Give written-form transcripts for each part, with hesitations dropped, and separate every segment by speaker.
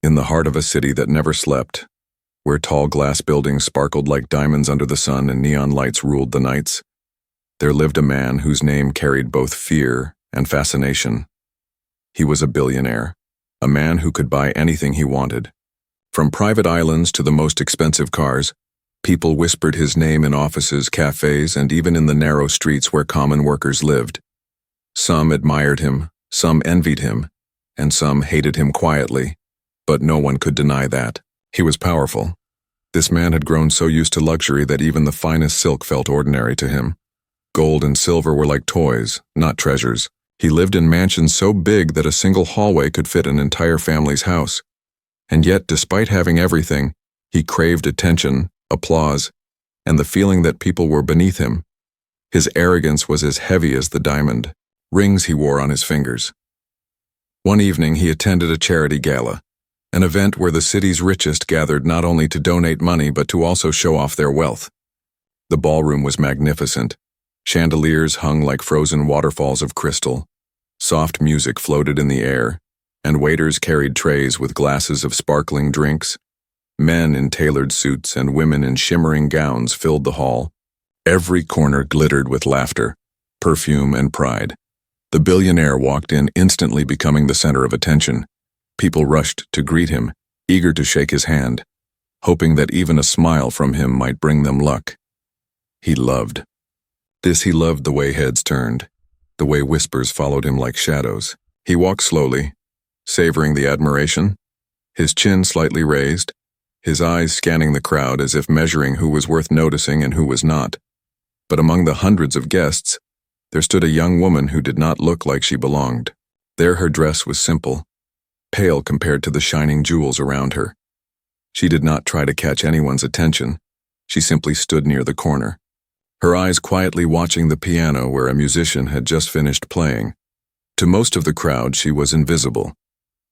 Speaker 1: In the heart of a city that never slept, where tall glass buildings sparkled like diamonds under the sun and neon lights ruled the nights, there lived a man whose name carried both fear and fascination. He was a billionaire, a man who could buy anything he wanted. From private islands to the most expensive cars, people whispered his name in offices, cafes, and even in the narrow streets where common workers lived. Some admired him, some envied him, and some hated him quietly, but no one could deny that. He was powerful. This man had grown so used to luxury that even the finest silk felt ordinary to him. Gold and silver were like toys, not treasures. He lived in mansions so big that a single hallway could fit an entire family's house. And yet, despite having everything, he craved attention, applause, and the feeling that people were beneath him. His arrogance was as heavy as the diamond rings he wore on his fingers. One evening, he attended a charity gala, an event where the city's richest gathered not only to donate money but to also show off their wealth. The ballroom was magnificent. Chandeliers hung like frozen waterfalls of crystal. Soft music floated in the air, and waiters carried trays with glasses of sparkling drinks. Men in tailored suits and women in shimmering gowns filled the hall. Every corner glittered with laughter, perfume, and pride. The billionaire walked in, instantly becoming the center of attention. People rushed to greet him, eager to shake his hand, hoping that even a smile from him might bring them luck. He loved the way heads turned, the way whispers followed him like shadows. He walked slowly, savoring the admiration, his chin slightly raised, his eyes scanning the crowd as if measuring who was worth noticing and who was not. But among the hundreds of guests, there stood a young woman who did not look like she belonged. There her dress was simple, pale compared to the shining jewels around her. She did not try to catch anyone's attention. She simply stood near the corner, her eyes quietly watching the piano where a musician had just finished playing. To most of the crowd, she was invisible,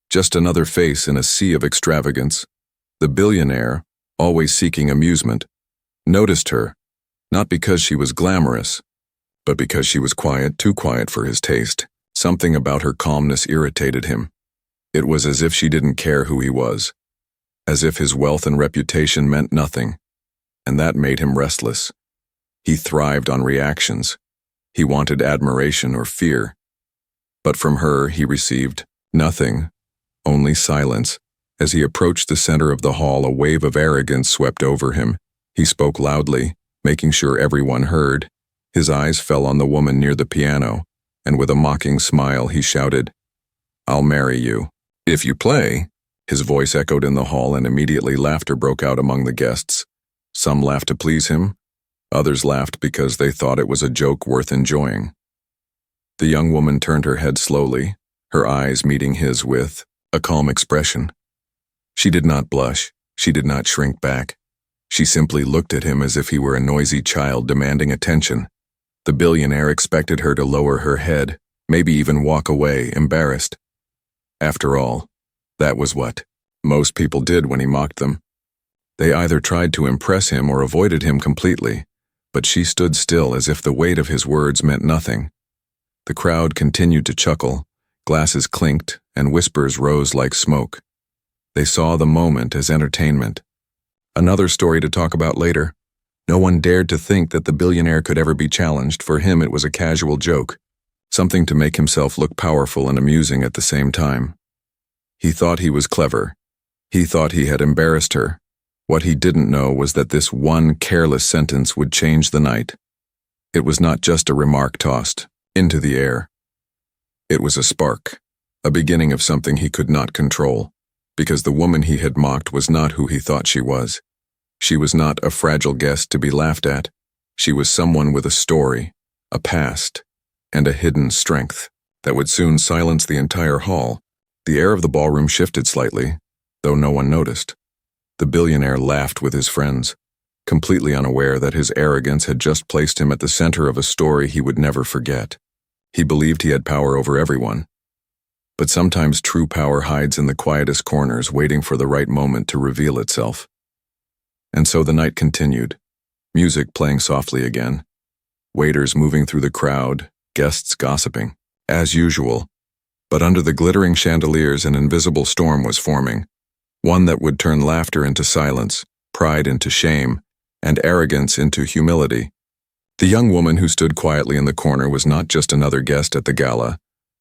Speaker 1: just another face in a sea of extravagance. The billionaire, always seeking amusement, noticed her, not because she was glamorous, but because she was quiet, too quiet for his taste. Something about her calmness irritated him. It was as if she didn't care who he was, as if his wealth and reputation meant nothing, and that made him restless. He thrived on reactions. He wanted admiration or fear. But from her he received nothing, only silence. As he approached the center of the hall, a wave of arrogance swept over him. He spoke loudly, making sure everyone heard. His eyes fell on the woman near the piano, and with a mocking smile he shouted, "I'll marry you. If you play." His voice echoed in the hall, and immediately laughter broke out among the guests. Some laughed to please him. Others laughed because they thought it was a joke worth enjoying. The young woman turned her head slowly, her eyes meeting his with a calm expression. She did not blush. She did not shrink back. She simply looked at him as if he were a noisy child demanding attention. The billionaire expected her to lower her head, maybe even walk away, embarrassed. After all, that was what most people did when he mocked them. They either tried to impress him or avoided him completely, but she stood still as if the weight of his words meant nothing. The crowd continued to chuckle, glasses clinked, and whispers rose like smoke. They saw the moment as entertainment. Another story to talk about later. No one dared to think that the billionaire could ever be challenged. For him it was a casual joke, something to make himself look powerful and amusing at the same time. He thought he was clever. He thought he had embarrassed her. What he didn't know was that this one careless sentence would change the night. It was not just a remark tossed into the air. It was a spark, a beginning of something he could not control, because the woman he had mocked was not who he thought she was. She was not a fragile guest to be laughed at. She was someone with a story, a past, and a hidden strength that would soon silence the entire hall. The air of the ballroom shifted slightly, though no one noticed. The billionaire laughed with his friends, completely unaware that his arrogance had just placed him at the center of a story he would never forget. He believed he had power over everyone. But sometimes true power hides in the quietest corners, waiting for the right moment to reveal itself. And so the night continued, music playing softly again, waiters moving through the crowd, guests gossiping, as usual. But under the glittering chandeliers, an invisible storm was forming. one that would turn laughter into silence, pride into shame, and arrogance into humility. The young woman who stood quietly in the corner was not just another guest at the gala.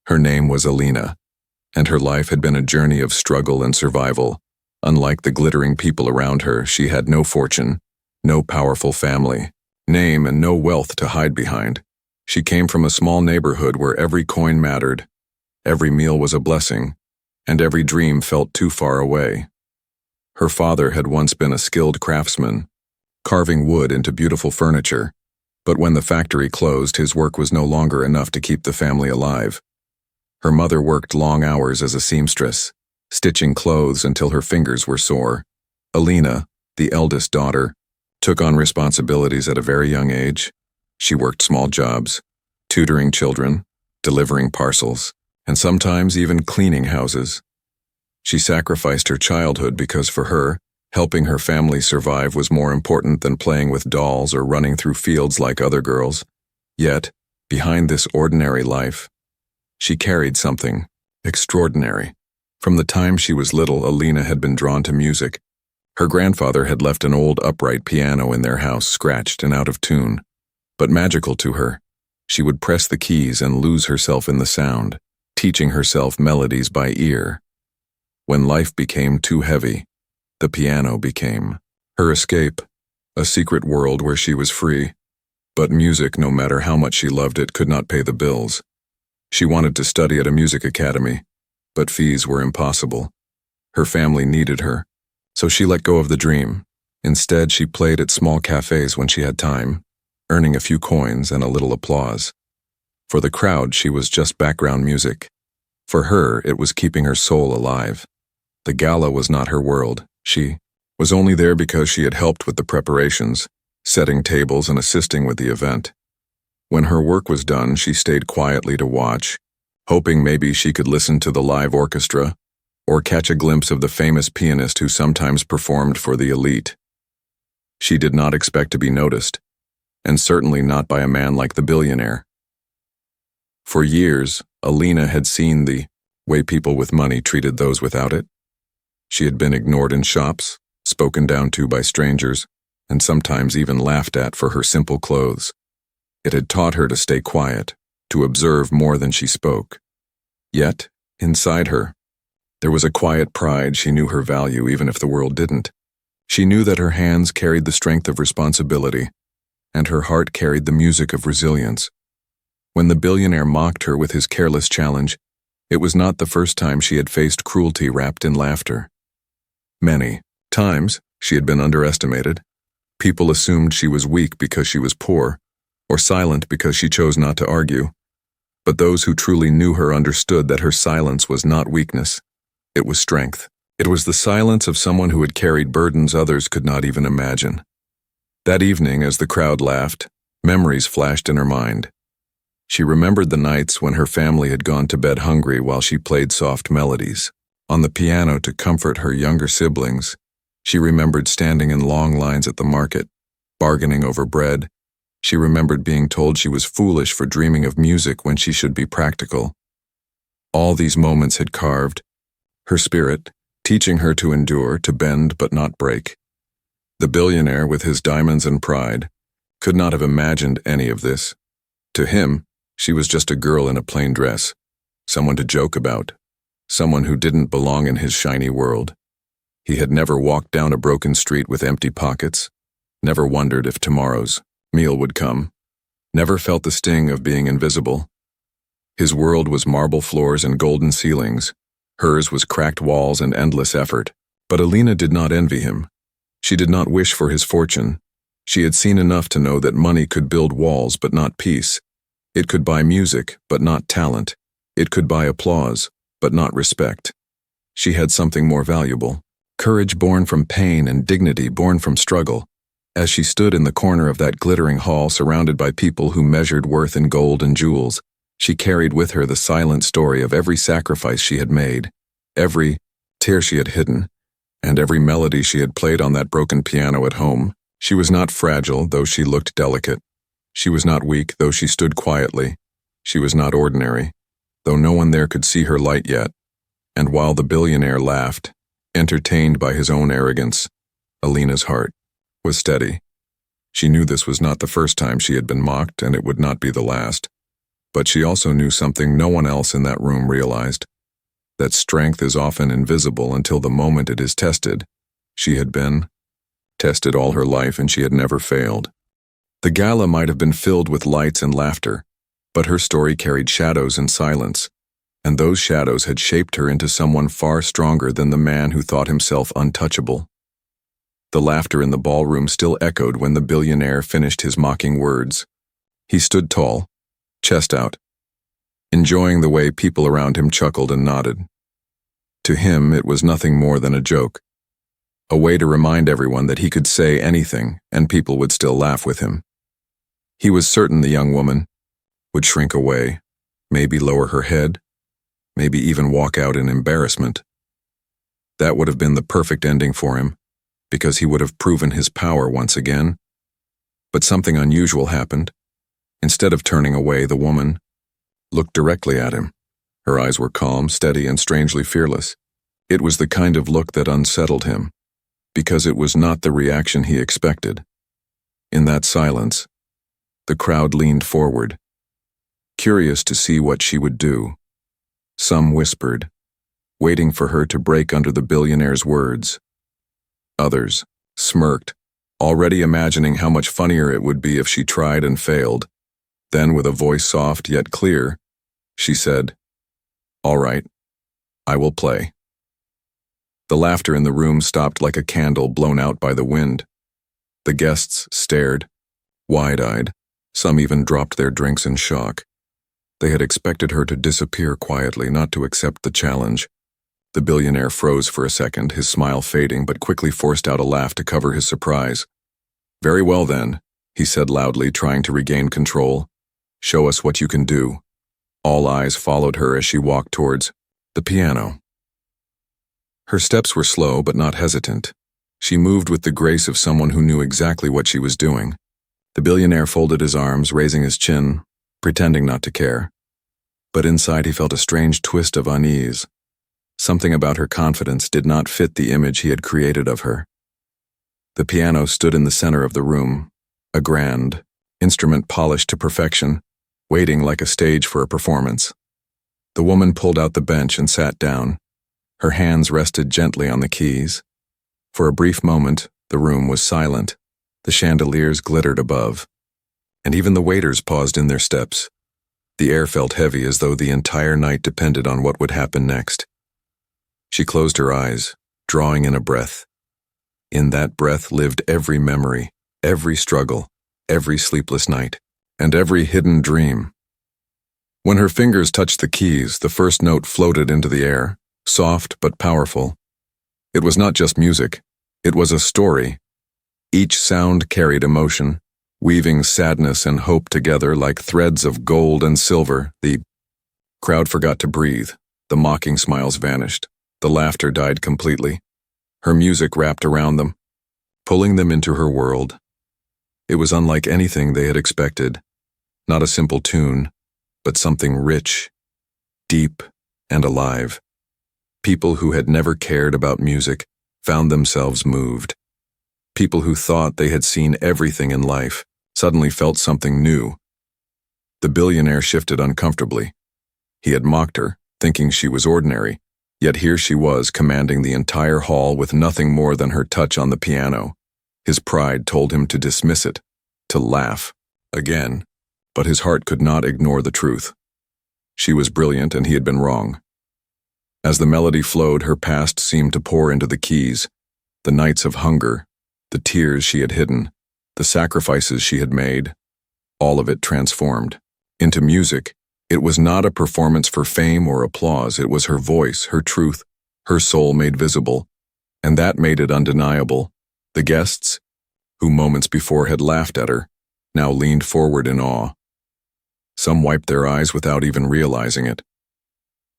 Speaker 1: Her name was Alina, and her life had been a journey of struggle and survival. Unlike the glittering people around her, she had no fortune, no powerful family, name, and no wealth to hide behind. She came from a small neighborhood where every coin mattered, every meal was a blessing, and every dream felt too far away. Her father had once been a skilled craftsman, carving wood into beautiful furniture, but when the factory closed, his work was no longer enough to keep the family alive. Her mother worked long hours as a seamstress, stitching clothes until her fingers were sore. Alina, the eldest daughter, took on responsibilities at a very young age. She worked small jobs, tutoring children, delivering parcels, and sometimes even cleaning houses. She sacrificed her childhood because for her, helping her family survive was more important than playing with dolls or running through fields like other girls. Yet, behind this ordinary life, she carried something extraordinary. From the time she was little, Alina had been drawn to music. Her grandfather had left an old upright piano in their house, scratched and out of tune, but magical to her. She would press the keys and lose herself in the sound, teaching herself melodies by ear. When life became too heavy, the piano became her escape, a secret world where she was free. But music, no matter how much she loved it, could not pay the bills. She wanted to study at a music academy, but fees were impossible. Her family needed her, so she let go of the dream. Instead, she played at small cafes when she had time, earning a few coins and a little applause. For the crowd, she was just background music. For her, it was keeping her soul alive. The gala was not her world. She was only there because she had helped with the preparations, setting tables and assisting with the event. When her work was done, she stayed quietly to watch, hoping maybe she could listen to the live orchestra or catch a glimpse of the famous pianist who sometimes performed for the elite. She did not expect to be noticed, and certainly not by a man like the billionaire. For years, Alina had seen the way people with money treated those without it. She had been ignored in shops, spoken down to by strangers, and sometimes even laughed at for her simple clothes. It had taught her to stay quiet, to observe more than she spoke. Yet, inside her, there was a quiet pride. She knew her value even if the world didn't. She knew that her hands carried the strength of responsibility, and her heart carried the music of resilience. When the billionaire mocked her with his careless challenge, it was not the first time she had faced cruelty wrapped in laughter. Many times, she had been underestimated. People assumed she was weak because she was poor, or silent because she chose not to argue. But those who truly knew her understood that her silence was not weakness. It was strength. It was the silence of someone who had carried burdens others could not even imagine. That evening, as the crowd laughed, memories flashed in her mind. She remembered the nights when her family had gone to bed hungry while she played soft melodies on the piano to comfort her younger siblings. She remembered standing in long lines at the market, bargaining over bread. She remembered being told she was foolish for dreaming of music when she should be practical. All these moments had carved her spirit, teaching her to endure, to bend but not break. The billionaire, with his diamonds and pride, could not have imagined any of this. To him, she was just a girl in a plain dress, someone to joke about, someone who didn't belong in his shiny world. He had never walked down a broken street with empty pockets, never wondered if tomorrow's meal would come, never felt the sting of being invisible. His world was marble floors and golden ceilings. Hers was cracked walls and endless effort. But Alina did not envy him. She did not wish for his fortune. She had seen enough to know that money could build walls but not peace. It could buy music but not talent. It could buy applause but not respect. She had something more valuable, courage born from pain and dignity born from struggle. As she stood in the corner of that glittering hall surrounded by people who measured worth in gold and jewels, she carried with her the silent story of every sacrifice she had made, every tear she had hidden, and every melody she had played on that broken piano at home. She was not fragile, though she looked delicate. She was not weak, though she stood quietly. She was not ordinary, though no one there could see her light yet. And while the billionaire laughed, entertained by his own arrogance. Alina's heart was steady. She knew this was not the first time she had been mocked, and it would not be the last. But she also knew something no one else in that room realized, that strength is often invisible until the moment it is tested. She had been tested all her life, and she had never failed. The gala might have been filled with lights and laughter, but her story carried shadows and silence, and those shadows had shaped her into someone far stronger than the man who thought himself untouchable. The laughter in the ballroom still echoed when the billionaire finished his mocking words. He stood tall, chest out, enjoying the way people around him chuckled and nodded. To him, it was nothing more than a joke, a way to remind everyone that he could say anything and people would still laugh with him. He was certain the young woman would shrink away, maybe lower her head, maybe even walk out in embarrassment. That would have been the perfect ending for him, because he would have proven his power once again. But something unusual happened. Instead of turning away, the woman looked directly at him. Her eyes were calm, steady, and strangely fearless. It was the kind of look that unsettled him, because it was not the reaction he expected. In that silence, the crowd leaned forward, curious to see what she would do. Some whispered, waiting for her to break under the billionaire's words. Others smirked, already imagining how much funnier it would be if she tried and failed. Then, with a voice soft yet clear, she said, "All right, I will play." The laughter in the room stopped like a candle blown out by the wind. The guests stared, wide-eyed. Some even dropped their drinks in shock. They had expected her to disappear quietly, not to accept the challenge. The billionaire froze for a second, his smile fading, but quickly forced out a laugh to cover his surprise. "Very well then," he said loudly, trying to regain control. "Show us what you can do." All eyes followed her as she walked towards the piano. Her steps were slow but not hesitant. She moved with the grace of someone who knew exactly what she was doing. The billionaire folded his arms, raising his chin, pretending not to care. But inside he felt a strange twist of unease. Something about her confidence did not fit the image he had created of her. The piano stood in the center of the room, a grand instrument polished to perfection, waiting like a stage for a performance. The woman pulled out the bench and sat down. Her hands rested gently on the keys. For a brief moment, the room was silent. The chandeliers glittered above, and even the waiters paused in their steps. The air felt heavy, as though the entire night depended on what would happen next. She closed her eyes, drawing in a breath. In that breath lived every memory, every struggle, every sleepless night, and every hidden dream. When her fingers touched the keys, the first note floated into the air, soft but powerful. It was not just music, it was a story. Each sound carried emotion, weaving sadness and hope together like threads of gold and silver. The crowd forgot to breathe. The mocking smiles vanished. The laughter died completely. Her music wrapped around them, pulling them into her world. It was unlike anything they had expected. Not a simple tune, but something rich, deep, and alive. People who had never cared about music found themselves moved. People who thought they had seen everything in life suddenly felt something new. The billionaire shifted uncomfortably. He had mocked her, thinking she was ordinary, yet here she was commanding the entire hall with nothing more than her touch on the piano. His pride told him to dismiss it, to laugh again, but his heart could not ignore the truth. She was brilliant and he had been wrong. As the melody flowed, her past seemed to pour into the keys, the nights of hunger, the tears she had hidden, the sacrifices she had made, all of it transformed into music. It was not a performance for fame or applause. It was her voice, her truth, her soul made visible, and that made it undeniable. The guests, who moments before had laughed at her, now leaned forward in awe. Some wiped their eyes without even realizing it.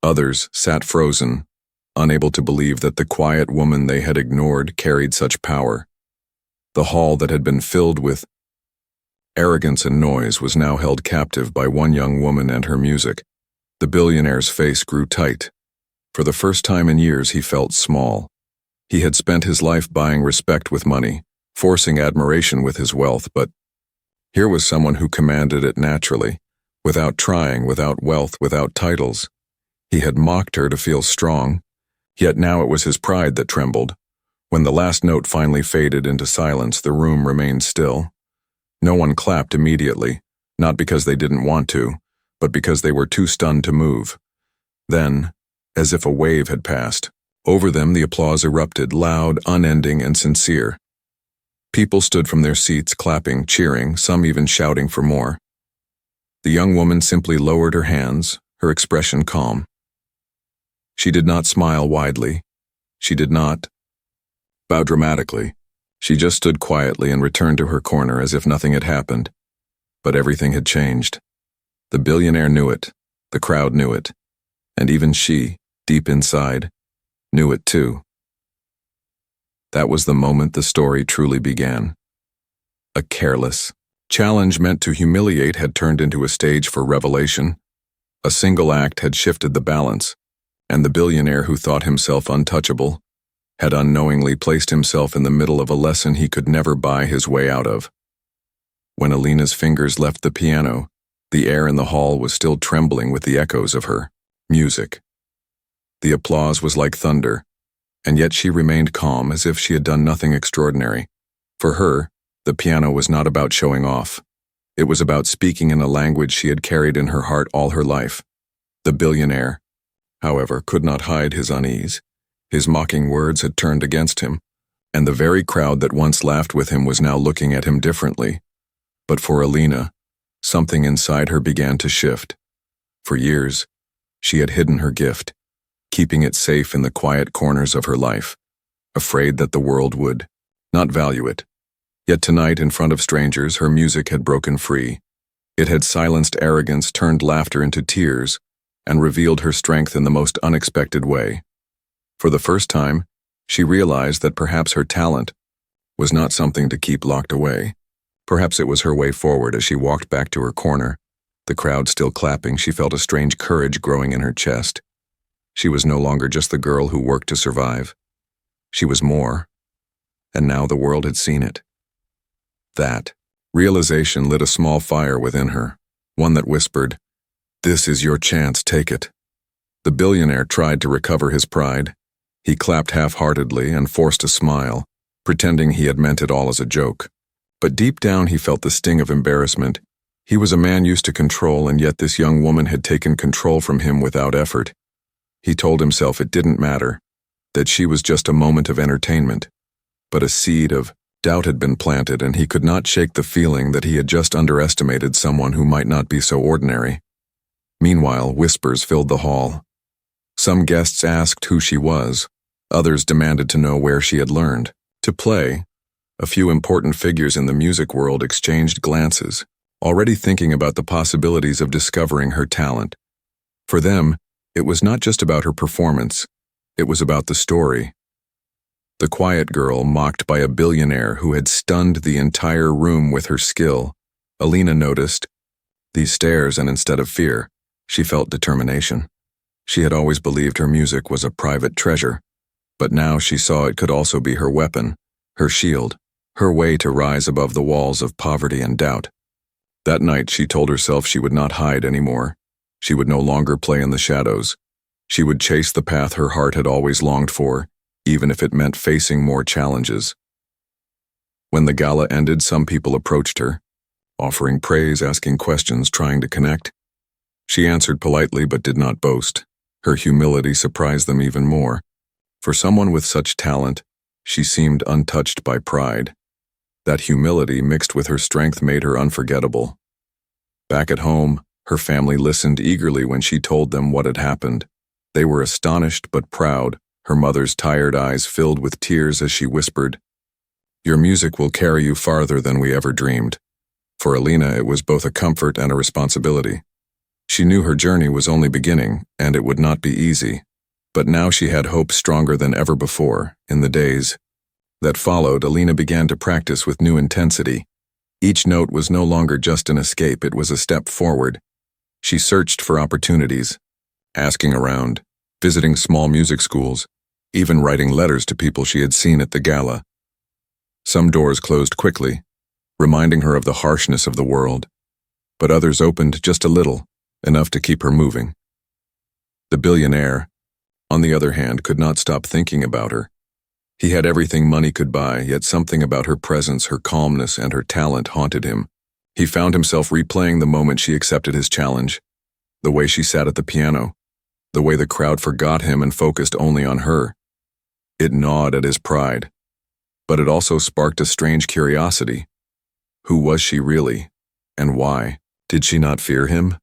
Speaker 1: Others sat frozen, unable to believe that the quiet woman they had ignored carried such power. The hall that had been filled with arrogance and noise was now held captive by one young woman and her music. The billionaire's face grew tight. For the first time in years, he felt small. He had spent his life buying respect with money, forcing admiration with his wealth, but here was someone who commanded it naturally, without trying, without wealth, without titles. He had mocked her to feel strong, yet now it was his pride that trembled. When the last note finally faded into silence, the room remained still. No one clapped immediately, not because they didn't want to, but because they were too stunned to move. Then, as if a wave had passed, over them the applause erupted, loud, unending, and sincere. People stood from their seats, clapping, cheering, some even shouting for more. The young woman simply lowered her hands, her expression calm. She did not smile widely. She did not bow dramatically. She just stood quietly and returned to her corner as if nothing had happened. But everything had changed. The billionaire knew it, the crowd knew it, and even she, deep inside, knew it too. That was the moment the story truly began. A careless challenge meant to humiliate had turned into a stage for revelation. A single act had shifted the balance, and the billionaire who thought himself untouchable had unknowingly placed himself in the middle of a lesson he could never buy his way out of. When Alina's fingers left the piano, the air in the hall was still trembling with the echoes of her music. The applause was like thunder, and yet she remained calm as if she had done nothing extraordinary. For her, the piano was not about showing off. It was about speaking in a language she had carried in her heart all her life. The billionaire, however, could not hide his unease. His mocking words had turned against him, and the very crowd that once laughed with him was now looking at him differently. But for Alina, something inside her began to shift. For years, she had hidden her gift, keeping it safe in the quiet corners of her life, afraid that the world would not value it. Yet tonight, in front of strangers, her music had broken free. It had silenced arrogance, turned laughter into tears, and revealed her strength in the most unexpected way. For the first time, she realized that perhaps her talent was not something to keep locked away. Perhaps it was her way forward. As she walked back to her corner, the crowd still clapping, she felt a strange courage growing in her chest. She was no longer just the girl who worked to survive. She was more, and now the world had seen it. That realization lit a small fire within her, one that whispered, "This is your chance, take it." The billionaire tried to recover his pride. He clapped half-heartedly and forced a smile, pretending he had meant it all as a joke. But deep down he felt the sting of embarrassment. He was a man used to control, and yet this young woman had taken control from him without effort. He told himself it didn't matter, that she was just a moment of entertainment. But a seed of doubt had been planted, and he could not shake the feeling that he had just underestimated someone who might not be so ordinary. Meanwhile, whispers filled the hall. Some guests asked who she was. Others demanded to know where she had learned to play. A few important figures in the music world exchanged glances, already thinking about the possibilities of discovering her talent. For them, it was not just about her performance, it was about the story. The quiet girl mocked by a billionaire who had stunned the entire room with her skill. Alina noticed these stares, and instead of fear, she felt determination. She had always believed her music was a private treasure, but now she saw it could also be her weapon, her shield, her way to rise above the walls of poverty and doubt. That night she told herself she would not hide anymore. She would no longer play in the shadows. She would chase the path her heart had always longed for, even if it meant facing more challenges. When the gala ended, some people approached her, offering praise, asking questions, trying to connect. She answered politely but did not boast. Her humility surprised them even more. For someone with such talent, she seemed untouched by pride. That humility mixed with her strength made her unforgettable. Back at home, her family listened eagerly when she told them what had happened. They were astonished but proud, her mother's tired eyes filled with tears as she whispered, "Your music will carry you farther than we ever dreamed." For Alina, it was both a comfort and a responsibility. She knew her journey was only beginning, and it would not be easy. But now she had hope stronger than ever before. In the days that followed, Alina began to practice with new intensity. Each note was no longer just an escape, it was a step forward. She searched for opportunities, asking around, visiting small music schools, even writing letters to people she had seen at the gala. Some doors closed quickly, reminding her of the harshness of the world, but others opened just a little, enough to keep her moving. The billionaire, on the other hand, could not stop thinking about her. He had everything money could buy, yet something about her presence, her calmness, and her talent haunted him. He found himself replaying the moment she accepted his challenge, the way she sat at the piano, the way the crowd forgot him and focused only on her. It gnawed at his pride, but it also sparked a strange curiosity. Who was she really, and why? Did she not fear him?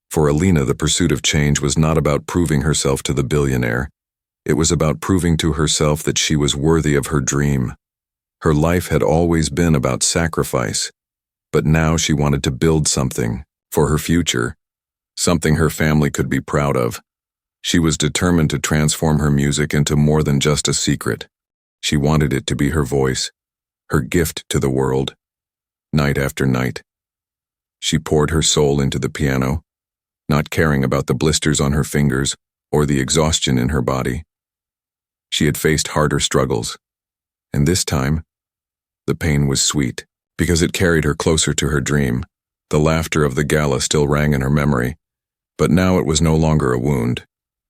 Speaker 1: For Alina, the pursuit of change was not about proving herself to the billionaire. It was about proving to herself that she was worthy of her dream. Her life had always been about sacrifice, but now she wanted to build something for her future, something her family could be proud of. She was determined to transform her music into more than just a secret. She wanted it to be her voice, her gift to the world. Night after night, she poured her soul into the piano, not caring about the blisters on her fingers or the exhaustion in her body. She had faced harder struggles, and this time, the pain was sweet, because it carried her closer to her dream. The laughter of the gala still rang in her memory, but now it was no longer a wound.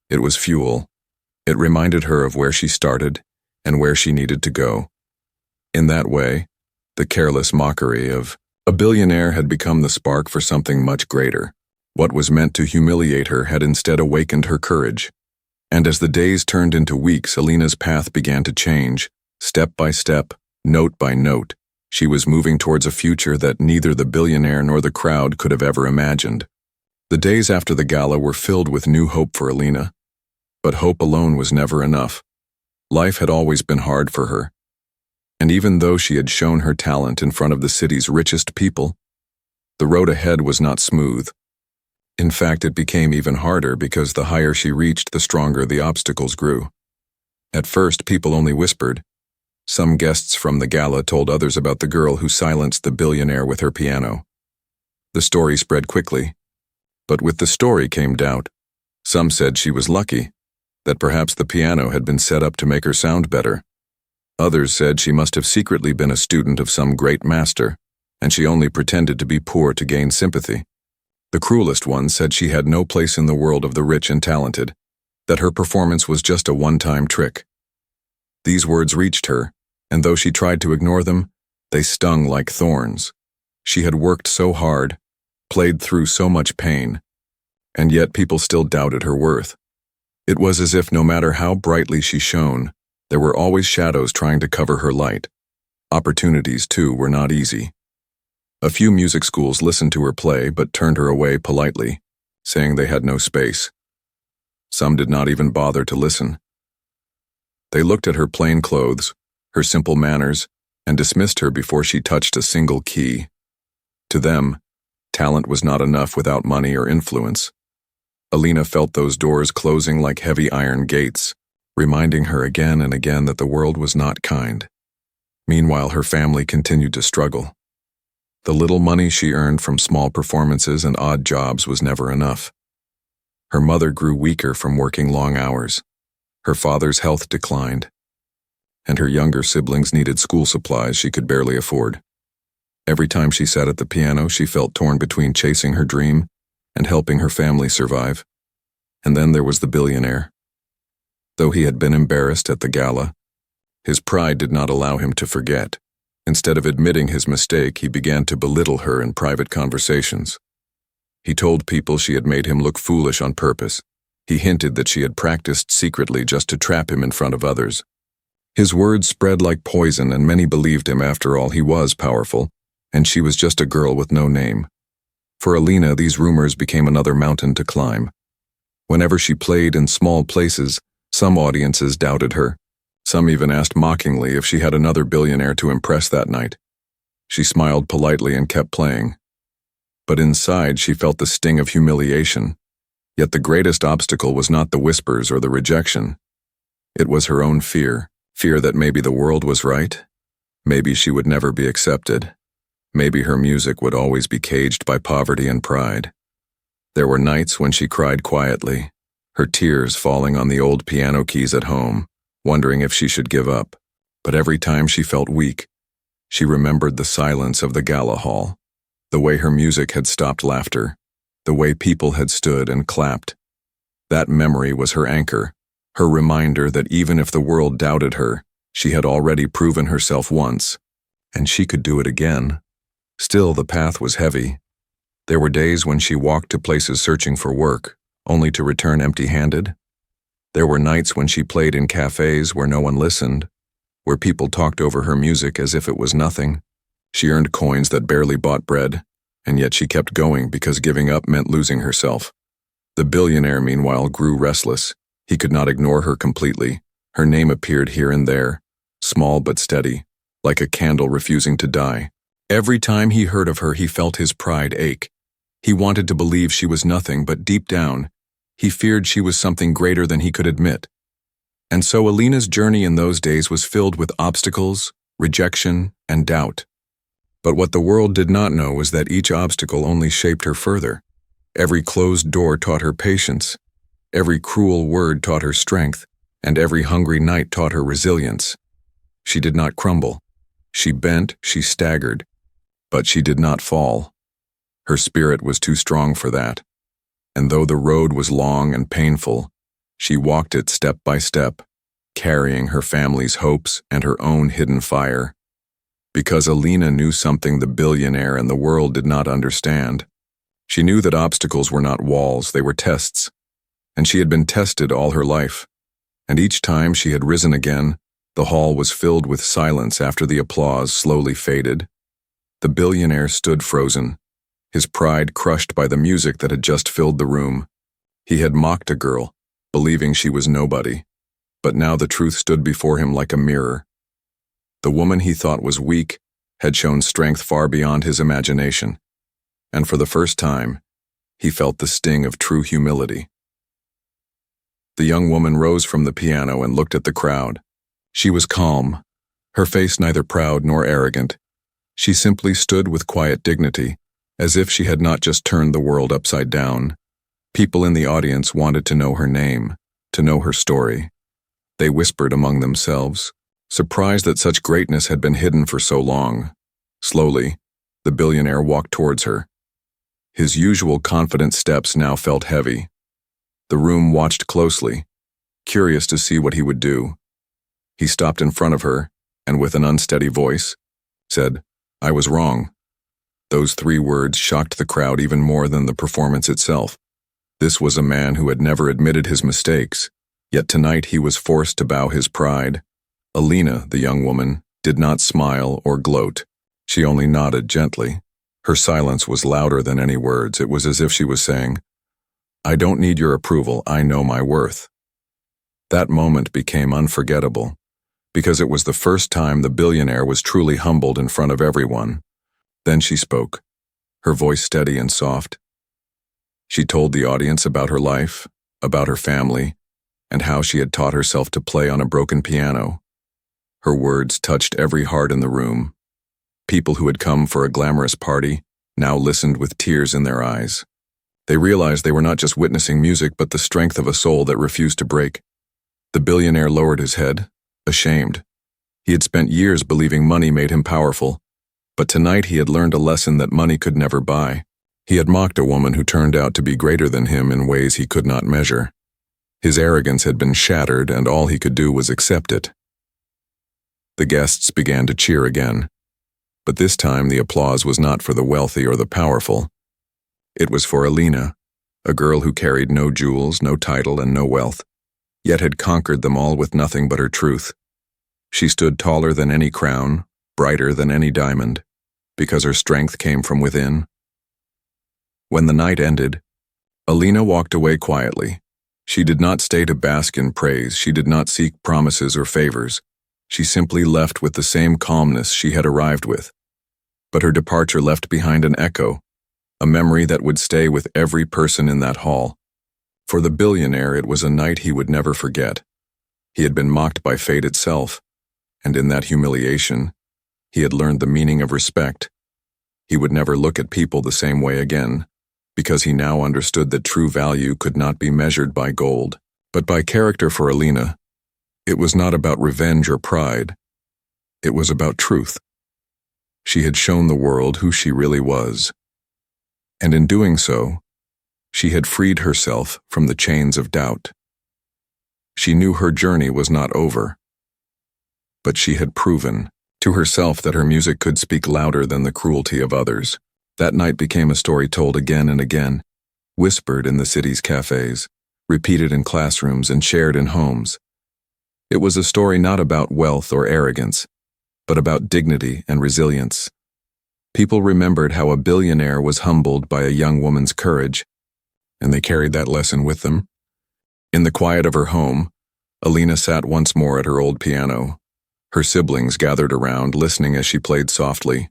Speaker 1: It was fuel. It reminded her of where she started and where she needed to go. In that way, the careless mockery of a billionaire had become the spark for something much greater. What was meant to humiliate her had instead awakened her courage. And as the days turned into weeks, Alina's path began to change. Step by step, note by note, she was moving towards a future that neither the billionaire nor the crowd could have ever imagined. The days after the gala were filled with new hope for Alina. But hope alone was never enough. Life had always been hard for her. And even though she had shown her talent in front of the city's richest people, the road ahead was not smooth. In fact, it became even harder because the higher she reached, the stronger the obstacles grew. At first, people only whispered. Some guests from the gala told others about the girl who silenced the billionaire with her piano. The story spread quickly, but with the story came doubt. Some said she was lucky, that perhaps the piano had been set up to make her sound better. Others said she must have secretly been a student of some great master, and she only pretended to be poor to gain sympathy. The cruelest one said she had no place in the world of the rich and talented, that her performance was just a one-time trick. These words reached her, and though she tried to ignore them, they stung like thorns. She had worked so hard, played through so much pain, and yet people still doubted her worth. It was as if no matter how brightly she shone, there were always shadows trying to cover her light. Opportunities, too, were not easy. A few music schools listened to her play but turned her away politely, saying they had no space. Some did not even bother to listen. They looked at her plain clothes, her simple manners, and dismissed her before she touched a single key. To them, talent was not enough without money or influence. Alina felt those doors closing like heavy iron gates, reminding her again and again that the world was not kind. Meanwhile, her family continued to struggle. The little money she earned from small performances and odd jobs was never enough. Her mother grew weaker from working long hours. Her father's health declined, and her younger siblings needed school supplies she could barely afford. Every time she sat at the piano, she felt torn between chasing her dream and helping her family survive. And then there was the billionaire. Though he had been embarrassed at the gala, his pride did not allow him to forget. Instead of admitting his mistake, he began to belittle her in private conversations. He told people she had made him look foolish on purpose. He hinted that she had practiced secretly just to trap him in front of others. His words spread like poison, and many believed him. After all, he was powerful, and she was just a girl with no name. For Alina, these rumors became another mountain to climb. Whenever she played in small places, some audiences doubted her. Some even asked mockingly if she had another billionaire to impress that night. She smiled politely and kept playing. But inside, she felt the sting of humiliation. Yet the greatest obstacle was not the whispers or the rejection. It was her own fear that maybe the world was right, maybe she would never be accepted, maybe her music would always be caged by poverty and pride. There were nights when she cried quietly, her tears falling on the old piano keys at home, wondering if she should give up. But every time she felt weak, she remembered the silence of the gala hall, the way her music had stopped laughter, the way people had stood and clapped. That memory was her anchor, her reminder that even if the world doubted her, she had already proven herself once, and she could do it again. Still, the path was heavy. There were days when she walked to places searching for work, only to return empty-handed. There were nights when she played in cafes where no one listened, where people talked over her music as if it was nothing. She earned coins that barely bought bread, and yet she kept going because giving up meant losing herself. The billionaire, meanwhile, grew restless. He could not ignore her completely. Her name appeared here and there, small but steady, like a candle refusing to die. Every time he heard of her, he felt his pride ache. He wanted to believe she was nothing, but deep down, he feared she was something greater than he could admit. And so Alina's journey in those days was filled with obstacles, rejection, and doubt. But what the world did not know was that each obstacle only shaped her further. Every closed door taught her patience, every cruel word taught her strength, and every hungry night taught her resilience. She did not crumble. She bent, she staggered, but she did not fall. Her spirit was too strong for that. And though the road was long and painful, she walked it step by step, carrying her family's hopes and her own hidden fire. Because Alina knew something the billionaire and the world did not understand. She knew that obstacles were not walls, they were tests. And she had been tested all her life. And each time she had risen again, the hall was filled with silence after the applause slowly faded. The billionaire stood frozen, his pride crushed by the music that had just filled the room. He had mocked a girl, believing she was nobody. But now the truth stood before him like a mirror. The woman he thought was weak had shown strength far beyond his imagination. And for the first time, he felt the sting of true humility. The young woman rose from the piano and looked at the crowd. She was calm, her face neither proud nor arrogant. She simply stood with quiet dignity, as if she had not just turned the world upside down. People in the audience wanted to know her name, to know her story. They whispered among themselves, surprised that such greatness had been hidden for so long. Slowly, the billionaire walked towards her. His usual confident steps now felt heavy. The room watched closely, curious to see what he would do. He stopped in front of her, and with an unsteady voice, said, "I was wrong." Those 3 words shocked the crowd even more than the performance itself. This was a man who had never admitted his mistakes, yet tonight he was forced to bow his pride. Alina, the young woman, did not smile or gloat. She only nodded gently. Her silence was louder than any words. It was as if she was saying, "I don't need your approval, I know my worth." That moment became unforgettable, because it was the first time the billionaire was truly humbled in front of everyone. Then she spoke, her voice steady and soft. She told the audience about her life, about her family, and how she had taught herself to play on a broken piano. Her words touched every heart in the room. People who had come for a glamorous party now listened with tears in their eyes. They realized they were not just witnessing music, but the strength of a soul that refused to break. The billionaire lowered his head, ashamed. He had spent years believing money made him powerful, but tonight he had learned a lesson that money could never buy. He had mocked a woman who turned out to be greater than him in ways he could not measure. His arrogance had been shattered, and all he could do was accept it. The guests began to cheer again, but this time the applause was not for the wealthy or the powerful. It was for Alina, a girl who carried no jewels, no title, and no wealth, yet had conquered them all with nothing but her truth. She stood taller than any crown, brighter than any diamond, because her strength came from within. When the night ended, Alina walked away quietly. She did not stay to bask in praise. She did not seek promises or favors. She simply left with the same calmness she had arrived with. But her departure left behind an echo, a memory that would stay with every person in that hall. For the billionaire, it was a night he would never forget. He had been mocked by fate itself, and in that humiliation, he had learned the meaning of respect. He would never look at people the same way again, because he now understood that true value could not be measured by gold, but by character. For Alina, It was not about revenge or pride. It was about truth. She had shown the world who she really was. And in doing so, she had freed herself from the chains of doubt. She knew her journey was not over, but she had proven to herself that her music could speak louder than the cruelty of others. That night became a story told again and again, whispered in the city's cafes, repeated in classrooms and shared in homes. It was a story not about wealth or arrogance, but about dignity and resilience. People remembered how a billionaire was humbled by a young woman's courage, and they carried that lesson with them. In the quiet of her home, Alina sat once more at her old piano. Her siblings gathered around, listening as she played softly.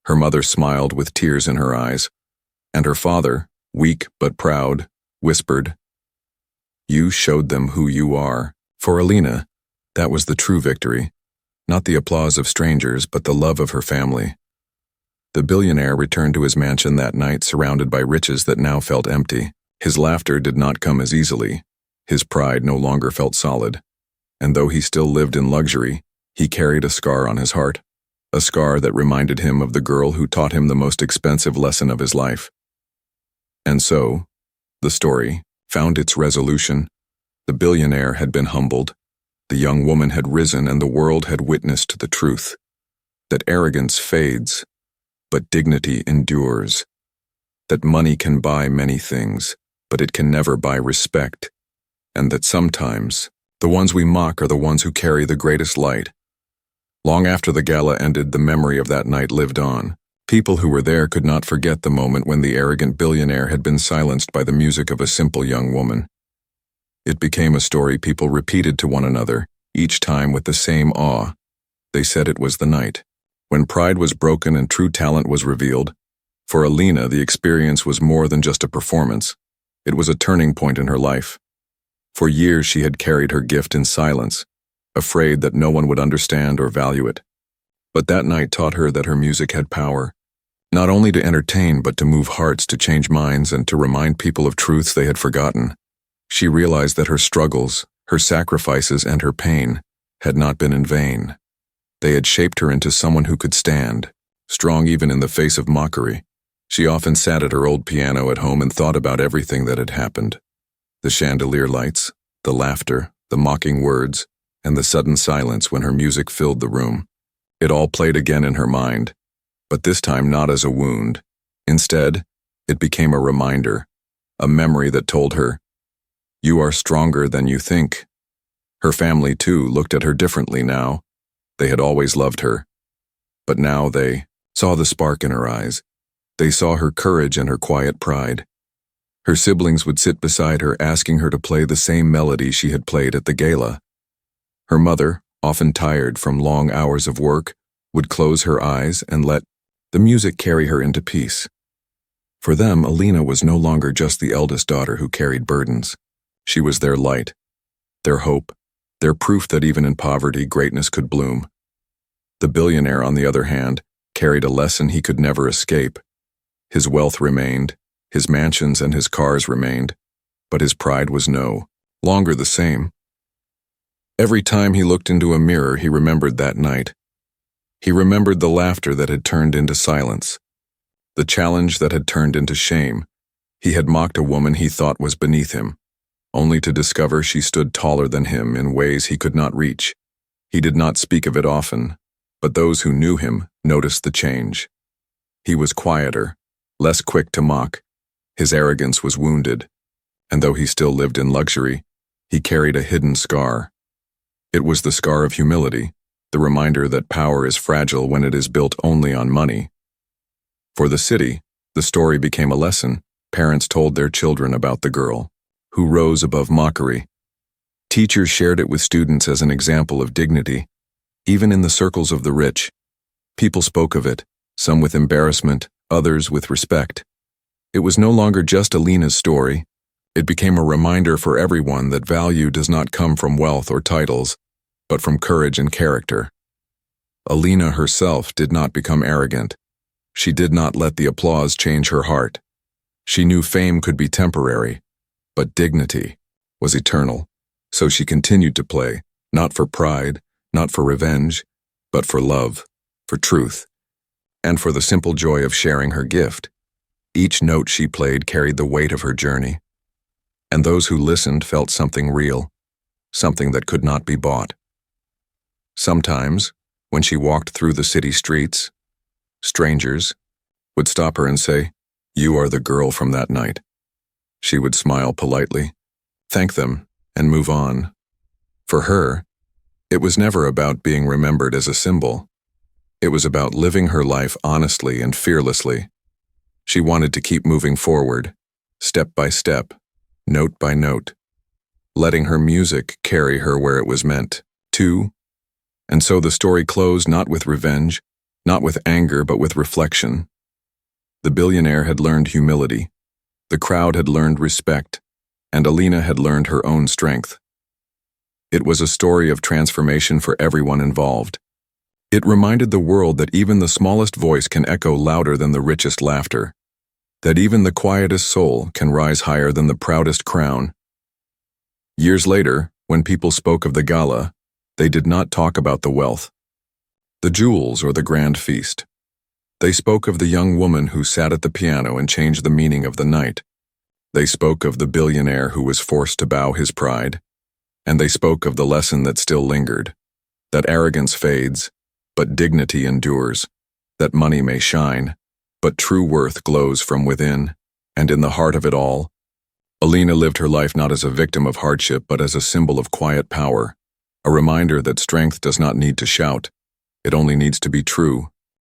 Speaker 1: Her mother smiled with tears in her eyes, and her father, weak but proud, whispered, "You showed them who you are." For Alina, that was the true victory, not the applause of strangers, but the love of her family. The billionaire returned to his mansion that night, surrounded by riches that now felt empty. His laughter did not come as easily. His pride no longer felt solid. And though he still lived in luxury, he carried a scar on his heart, a scar that reminded him of the girl who taught him the most expensive lesson of his life. And so, the story found its resolution. The billionaire had been humbled, the young woman had risen, and the world had witnessed the truth, that arrogance fades, but dignity endures, that money can buy many things, but it can never buy respect, and that sometimes the ones we mock are the ones who carry the greatest light. Long after the gala ended, the memory of that night lived on. People who were there could not forget the moment when the arrogant billionaire had been silenced by the music of a simple young woman. It became a story people repeated to one another, each time with the same awe. They said it was the night when pride was broken and true talent was revealed. For Alina, the experience was more than just a performance. It was a turning point in her life. For years she had carried her gift in silence, afraid that no one would understand or value it. But that night taught her that her music had power, not only to entertain but to move hearts, to change minds, and to remind people of truths they had forgotten. She realized that her struggles, her sacrifices, and her pain had not been in vain. They had shaped her into someone who could stand, strong even in the face of mockery. She often sat at her old piano at home and thought about everything that had happened. The chandelier lights, the laughter, the mocking words, and the sudden silence when her music filled the room. It all played again in her mind, but this time not as a wound. Instead, it became a reminder, a memory that told her, "You are stronger than you think." Her family, too, looked at her differently now. They had always loved her, but now they saw the spark in her eyes. They saw her courage and her quiet pride. Her siblings would sit beside her, asking her to play the same melody she had played at the gala. Her mother, often tired from long hours of work, would close her eyes and let the music carry her into peace. For them, Alina was no longer just the eldest daughter who carried burdens. She was their light, their hope, their proof that even in poverty, greatness could bloom. The billionaire, on the other hand, carried a lesson he could never escape. His wealth remained, his mansions and his cars remained, but his pride was no longer the same. Every time he looked into a mirror, he remembered that night. He remembered the laughter that had turned into silence, the challenge that had turned into shame. He had mocked a woman he thought was beneath him, only to discover she stood taller than him in ways he could not reach. He did not speak of it often, but those who knew him noticed the change. He was quieter, less quick to mock. His arrogance was wounded, and though he still lived in luxury, he carried a hidden scar. It was the scar of humility, the reminder that power is fragile when it is built only on money. For the city, the story became a lesson. Parents told their children about the girl who rose above mockery. Teachers shared it with students as an example of dignity. Even in the circles of the rich, people spoke of it, some with embarrassment, others with respect. It was no longer just Alina's story. It became a reminder for everyone that value does not come from wealth or titles, but from courage and character. Alina herself did not become arrogant. She did not let the applause change her heart. She knew fame could be temporary, but dignity was eternal. So she continued to play, Not for pride, not for revenge, but for love, for truth, and for the simple joy of sharing her gift. Each note she played carried the weight of her journey, and those who listened felt something real, something that could not be bought. Sometimes, when she walked through the city streets, strangers would stop her and say, "You are the girl from that night." She would smile politely, thank them, and move on. For her, it was never about being remembered as a symbol. It was about living her life honestly and fearlessly. She wanted to keep moving forward, step by step, note by note, letting her music carry her where it was meant to. And so the story closed not with revenge, not with anger, but with reflection. The billionaire had learned humility, the crowd had learned respect, and Alina had learned her own strength. It was a story of transformation for everyone involved. It reminded the world that even the smallest voice can echo louder than the richest laughter, that even the quietest soul can rise higher than the proudest crown. Years later, when people spoke of the gala, they did not talk about the wealth, the jewels, or the grand feast. They spoke of the young woman who sat at the piano and changed the meaning of the night. They spoke of the billionaire who was forced to bow his pride. And they spoke of the lesson that still lingered, that arrogance fades, but dignity endures, that money may shine, but true worth glows from within. And in the heart of it all, Alina lived her life not as a victim of hardship, but as a symbol of quiet power, a reminder that strength does not need to shout, it only needs to be true.